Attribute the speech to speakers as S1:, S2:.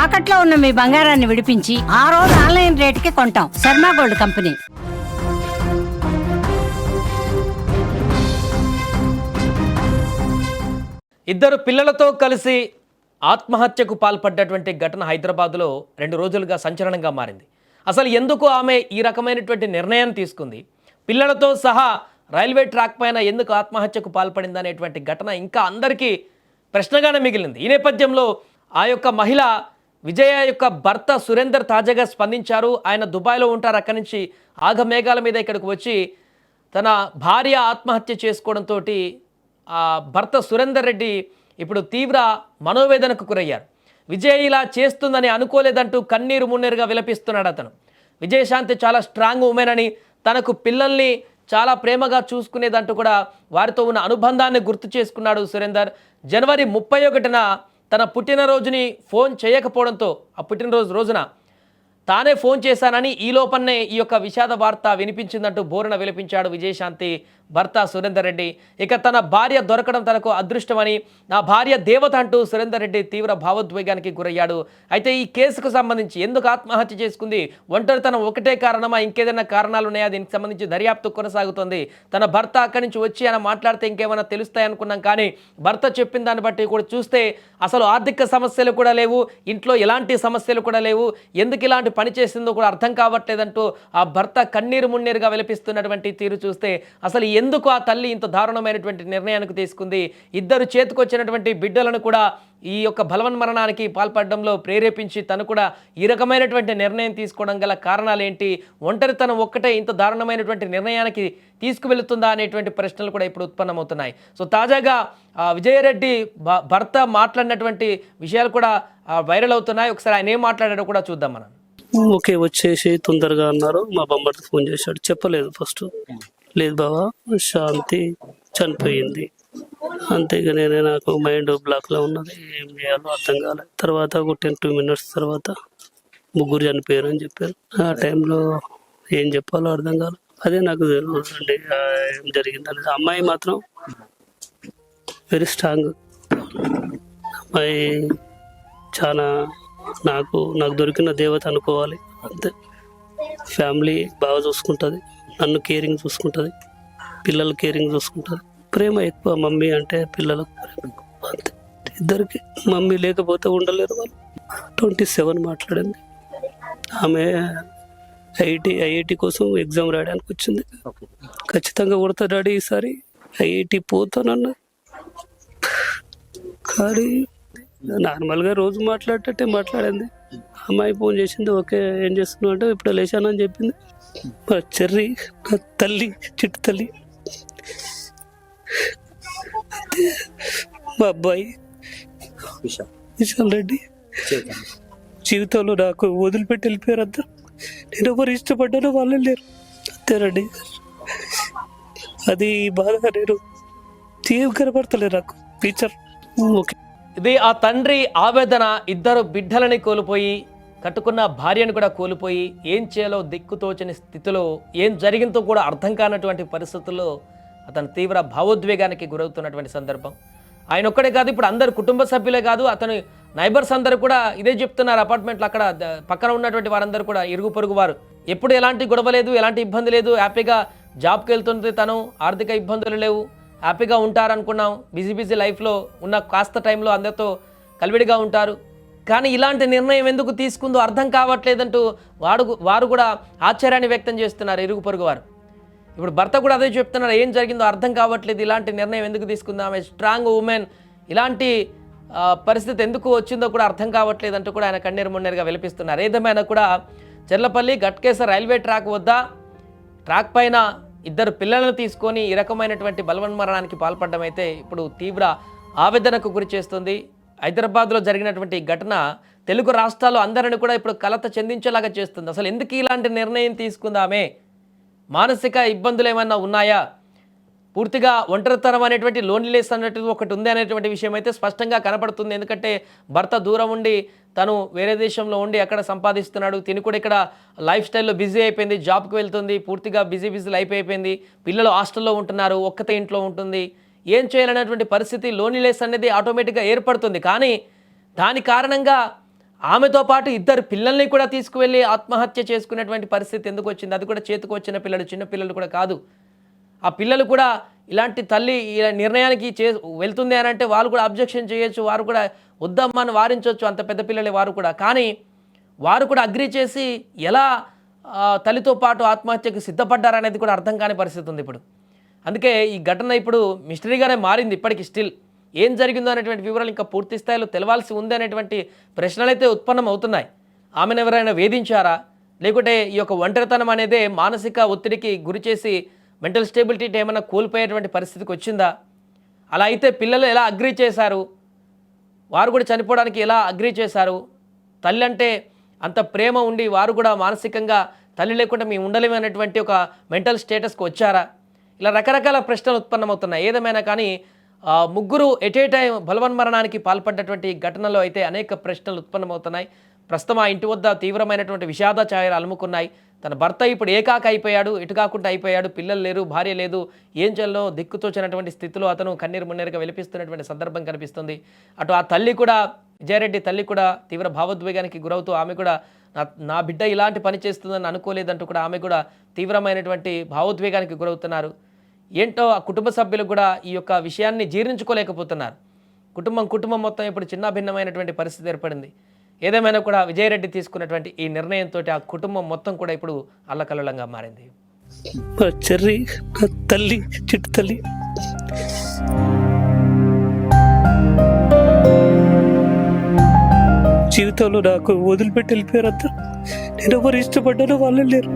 S1: తాకట్లో ఉన్న మీ బంగారాన్ని విడిపించి ఆ రోజు ఆన్లైన్ రేటుకి కొంటాం. Sharma gold company.
S2: ఇద్దరు పిల్లలతో కలిసి ఆత్మహత్యకు పాల్పడ్డటువంటి ఘటన హైదరాబాద్లో 2 రోజులుగా సంచలనంగా మారింది. అసలు ఎందుకు ఆమె ఈ రకమైనటువంటి నిర్ణయం తీసుకుంది, పిల్లలతో సహా రైల్వే ట్రాక్ పైన ఎందుకు ఆత్మహత్యకు పాల్పడింది అనేటువంటి ఘటన ఇంకా అందరికీ ప్రశ్నగానే మిగిలింది. ఈ నేపథ్యంలో ఆ యొక్క మహిళ విజయ యొక్క భర్త సురేందర్ తాజాగా స్పందించారు. ఆయన దుబాయ్లో ఉంటారు. అక్కడి నుంచి ఆగమేఘాల మీద ఇక్కడికి వచ్చి తన భార్య ఆత్మహత్య చేసుకోవడంతో ఆ భర్త సురేందర్ రెడ్డి ఇప్పుడు తీవ్ర మనోవేదనకు గురయ్యారు. విజయ్ ఇలా చేస్తుందని అనుకోలేదంటూ కన్నీరు మున్నీరుగా విలపిస్తున్నాడు అతను. విజయశాంతి చాలా స్ట్రాంగ్ ఉమెన్ అని, తనకు పిల్లల్ని చాలా ప్రేమగా చూసుకునేదంటూ కూడా వారితో ఉన్న అనుబంధాన్ని గుర్తు చేసుకున్నాడు సురేందర్. జనవరి 31న తన పుట్టినరోజుని ఫోన్ చేయకపోవడంతో ఆ పుట్టినరోజు రోజున తానే ఫోన్ చేశానని ఈ లోపన్నే ఈ యొక్క విషాద వార్త వినిపించిందంటూ బోరున విలపించాడు విజయశాంతి భర్త సురేందర్ రెడ్డి. ఇక తన భార్య దొరకడం తనకు అదృష్టమని, నా భార్య దేవత అంటూ సురేందర్ రెడ్డి తీవ్ర భావోద్వేగానికి గురయ్యాడు. అయితే ఈ కేసుకు సంబంధించి ఎందుకు ఆత్మహత్య చేసుకుంది, ఒంటరితనం ఒకటే కారణమా, ఇంకేదైనా కారణాలు ఉన్నాయా, దీనికి సంబంధించి దర్యాప్తు కొనసాగుతుంది. తన భర్త అక్కడి నుంచి వచ్చి ఆయన మాట్లాడితే ఇంకేమైనా తెలుస్తాయి అనుకున్నాం, కానీ భర్త చెప్పిన దాన్ని బట్టి కూడా చూస్తే అసలు ఆర్థిక సమస్యలు కూడా లేవు, ఇంట్లో ఎలాంటి సమస్యలు కూడా లేవు, ఎందుకు ఇలాంటి పని చేసిందో కూడా అర్థం కావట్లేదంటూ ఆ భర్త కన్నీరు మున్నీరుగా విలపిస్తున్నటువంటి తీరు చూస్తే అసలు ఎందుకు ఆ తల్లి ఇంత దారుణమైనటువంటి నిర్ణయానికి తీసుకుంది, ఇద్దరు చేతికొచ్చినటువంటి బిడ్డలను కూడా ఈ యొక్క బలవన్మరణానికి పాల్పడడంలో ప్రేరేపించి తను కూడా ఈ రకమైనటువంటి నిర్ణయం తీసుకోవడం గల కారణాలు ఏంటి, ఒంటరితనం ఒక్కటే ఇంత దారుణమైనటువంటి నిర్ణయానికి తీసుకువెళుతుందా అనేటువంటి ప్రశ్నలు కూడా ఇప్పుడు ఉత్పన్నమవుతున్నాయి. సో తాజాగా విజయరెడ్డి భర్త మాట్లాడినటువంటి విషయాలు కూడా వైరల్ అవుతున్నాయి. ఒకసారి ఆయన ఏం మాట్లాడాడో కూడా చూద్దాం మనం.
S3: ఓకే వచ్చేసి తొందరగా అన్నారు. మా బొమ్మకి ఫోన్ చేశాడు, చెప్పలేదు ఫస్ట్. లేదు బావా శాంతి చనిపోయింది, అంతేగా నేనే, నాకు మైండ్ బ్లాక్లో ఉన్నది, ఏం చేయాలో అర్థం కాలేదు. తర్వాత ఒక 10-2 minutes తర్వాత ముగ్గురు చనిపోయారు అని చెప్పారు. ఆ టైంలో ఏం చెప్పాలో అర్థం కాలేదు. అదే నాకు అండి ఏం జరిగింది అనేది. అమ్మాయి మాత్రం వెరీ స్ట్రాంగ్ అమ్మాయి, చాలా నాకు దొరికిన దేవత అనుకోవాలి. అంతే, ఫ్యామిలీ బాగా చూసుకుంటుంది, నన్ను కేరింగ్ చూసుకుంటుంది, పిల్లలు కేరింగ్ చూసుకుంటుంది, ప్రేమ ఎక్కువ. మమ్మీ అంటే పిల్లలకు ప్రేమ ఎక్కువ, అంతే. ఇద్దరికి మమ్మీ లేకపోతే ఉండలేరు వాళ్ళు. 27 మాట్లాడింది. ఆమె ఐఐటి కోసం ఎగ్జామ్ రాయడానికి వచ్చింది. ఖచ్చితంగా కొడతా డాడీ ఈసారి ఐఐటి పోతానన్నా, కానీ నార్మల్గా రోజు మాట్లాడేటట్టే మాట్లాడింది. అమ్మాయి ఫోన్ చేసింది, ఓకే ఏం చేస్తున్నావు అంటే ఇప్పుడు లేచానని చెప్పింది. మా చెర్రి, నా తల్లి, చిట్టు తల్లి, మా అబ్బాయి విశాల్ రెడ్డి జీవితంలో నాకు వదిలిపెట్టి వెళ్ళిపోయారు అందరు. నేను ఎవరు ఇష్టపడ్డానో వాళ్ళు లేరు, అంతేనండి. అది బాధగా నేను ఏం కనపడతలేదు నాకు టీచర్. ఓకే,
S2: ఇది ఆ తండ్రి ఆవేదన. ఇద్దరు బిడ్డలని కోల్పోయి, కట్టుకున్న భార్యను కూడా కోల్పోయి, ఏం చేయాలో దిక్కుతోచని స్థితిలో, ఏం జరిగిందో కూడా అర్థం కానటువంటి పరిస్థితుల్లో అతను తీవ్ర భావోద్వేగానికి గురవుతున్నటువంటి సందర్భం. ఆయన ఒక్కడే కాదు, ఇప్పుడు అందరు కుటుంబ సభ్యులే కాదు, అతని నైబర్స్ అందరూ కూడా ఇదే చెప్తున్నారు. అపార్ట్మెంట్లు అక్కడ పక్కన ఉన్నటువంటి వారందరూ కూడా, ఇరుగు పొరుగు వారు, ఎప్పుడు ఎలాంటి గొడవ లేదు, ఎలాంటి ఇబ్బంది లేదు, హ్యాపీగా జాబ్కి వెళ్తుంది తను, ఆర్థిక ఇబ్బందులు లేవు, హ్యాపీగా ఉంటారనుకున్నాం. బిజీ లైఫ్లో ఉన్న కాస్త టైంలో అందరితో కలివిడిగా ఉంటారు. కానీ ఇలాంటి నిర్ణయం ఎందుకు తీసుకుందో అర్థం కావట్లేదంటూ వారు కూడా ఆశ్చర్యాన్ని వ్యక్తం చేస్తున్నారు ఇరుగు పొరుగు వారు. ఇప్పుడు భర్త కూడా అదే చెప్తున్నారు, ఏం జరిగిందో అర్థం కావట్లేదు, ఇలాంటి నిర్ణయం ఎందుకు తీసుకుందాం, ఆమె స్ట్రాంగ్ ఉమెన్, ఇలాంటి పరిస్థితి ఎందుకు వచ్చిందో కూడా అర్థం కావట్లేదంటూ కూడా ఆయన కన్నీరు మున్నీరుగా విలపిస్తున్నారు. ఏదేమైనా కూడా చెర్లపల్లి గట్కేసర్ రైల్వే ట్రాక్ వద్ద ట్రాక్ పైన ఇద్దరు పిల్లలను తీసుకొని ఈ రకమైనటువంటి బలవన్మరణానికి పాల్పడడం అయితే ఇప్పుడు తీవ్ర ఆవేదనకు గురి చేస్తుంది. హైదరాబాద్లో జరిగినటువంటి ఘటన తెలుగు రాష్ట్రాల్లో అందరిని కూడా ఇప్పుడు కలత చెందించేలాగా చేస్తుంది. అసలు ఎందుకు ఇలాంటి నిర్ణయం తీసుకుందామే, మానసిక ఇబ్బందులు ఏమైనా ఉన్నాయా, పూర్తిగా ఒంటరితనం అనేటువంటి లోన్లీనెస్ అనేటువంటి ఒకటి ఉంది అనేటువంటి విషయం అయితే స్పష్టంగా కనపడుతుంది. ఎందుకంటే భర్త దూరం ఉండి తను వేరే దేశంలో ఉండి అక్కడ సంపాదిస్తున్నాడు, తిని కూడా ఇక్కడ లైఫ్ స్టైల్లో బిజీ అయిపోయింది, జాబ్కి వెళ్తుంది, పూర్తిగా బిజీ లైఫ్ అయిపోయింది, పిల్లలు హాస్టల్లో ఉంటున్నారు, ఒక్కతే ఇంట్లో ఉంటుంది, ఏం చేయాలనేటువంటి పరిస్థితి, లోన్లీనెస్ అనేది ఆటోమేటిక్గా ఏర్పడుతుంది. కానీ దాని కారణంగా ఆమెతో పాటు ఇద్దరు పిల్లల్ని కూడా తీసుకువెళ్ళి ఆత్మహత్య చేసుకునేటువంటి పరిస్థితి ఎందుకు వచ్చింది? అది కూడా చేతికి వచ్చిన పిల్లలు, చిన్న పిల్లలు కూడా కాదు. ఆ పిల్లలు కూడా ఇలాంటి తల్లి ఇలా నిర్ణయానికి వెళ్తుంది అని అంటే వాళ్ళు కూడా అబ్జెక్షన్ చేయొచ్చు, వారు కూడా వద్దమ్మా అని వారించవచ్చు, అంత పెద్ద పిల్లలే వారు కూడా. కానీ వారు కూడా అగ్రి చేసి ఎలా తల్లితో పాటు ఆత్మహత్యకు సిద్ధపడ్డారనేది కూడా అర్థం కాని పరిస్థితి ఉంది ఇప్పుడు. అందుకే ఈ ఘటన ఇప్పుడు మిస్టరీగానే మారింది. ఇప్పటికీ స్టిల్ ఏం జరిగిందో అనేటువంటి వివరాలు ఇంకా పూర్తి స్థాయిలో తెలవాల్సి ఉంది అనేటువంటి ప్రశ్నలైతే ఉత్పన్నం అవుతున్నాయి. ఆమెను ఎవరైనా వేధించారా, లేకుంటే ఈ యొక్క ఒంటరితనం అనేదే మానసిక ఒత్తిడికి గురి చేసి మెంటల్ స్టేబిలిటీ ఏమైనా కోల్పోయేటువంటి పరిస్థితికి వచ్చిందా? అలా అయితే పిల్లలు ఎలా అగ్రీ చేశారు, వారు కూడా చనిపోవడానికి ఎలా అగ్రీ చేశారు? తల్లి అంటే అంత ప్రేమ ఉండి వారు కూడా మానసికంగా తల్లి లేకుండా మేము ఉండలేము అనేటువంటి ఒక మెంటల్ స్టేటస్కి వచ్చారా? ఇలా రకరకాల ప్రశ్నలు ఉత్పన్నమవుతున్నాయి. ఏదేమైనా కానీ ముగ్గురు ఎట్ ఏ టైం బలవన్మరణానికి పాల్పడ్డటువంటి ఘటనలో అయితే అనేక ప్రశ్నలు ఉత్పన్నమవుతున్నాయి. ప్రస్తుతం ఆ ఇంటి వద్ద తీవ్రమైనటువంటి విషాద ఛాయలు అలుముకున్నాయి. తన భర్త ఇప్పుడు ఏకాక అయిపోయాడు, ఎటు కాకుండా అయిపోయాడు, పిల్లలు లేరు, భార్య లేదు, ఏం చేయాలో దిక్కుతోచినటువంటి స్థితిలో అతను కన్నీరు మున్నీరుగా విలిపిస్తున్నటువంటి సందర్భం కనిపిస్తుంది. అటు ఆ తల్లి కూడా, విజయారెడ్డి తల్లి కూడా తీవ్ర భావోద్వేగానికి గురవుతూ ఆమె కూడా నా బిడ్డ ఇలాంటి పని చేస్తుందని అనుకోలేదంటూ కూడా ఆమె కూడా తీవ్రమైనటువంటి భావోద్వేగానికి గురవుతున్నారు. ఏంటో ఆ కుటుంబ సభ్యులు కూడా ఈ యొక్క విషయాన్ని జీర్ణించుకోలేకపోతున్నారు. కుటుంబం మొత్తం ఇప్పుడు చిన్న భిన్నమైనటువంటి పరిస్థితి ఏర్పడింది. ఏదేమైనా కూడా విజయారెడ్డి తీసుకున్నటువంటి ఈ నిర్ణయంతో ఆ కుటుంబం మొత్తం కూడా ఇప్పుడు అల్లకల్లోలంగా మారింది.
S3: మా చెర్రి, నా తల్లి, చిట్టు తల్లి, జీవితంలో నాకు వదిలిపెట్టి వెళ్ళిపోయారు. అంతా నేను ఎవరు ఇష్టపడ్డానో వాళ్ళు లేరు.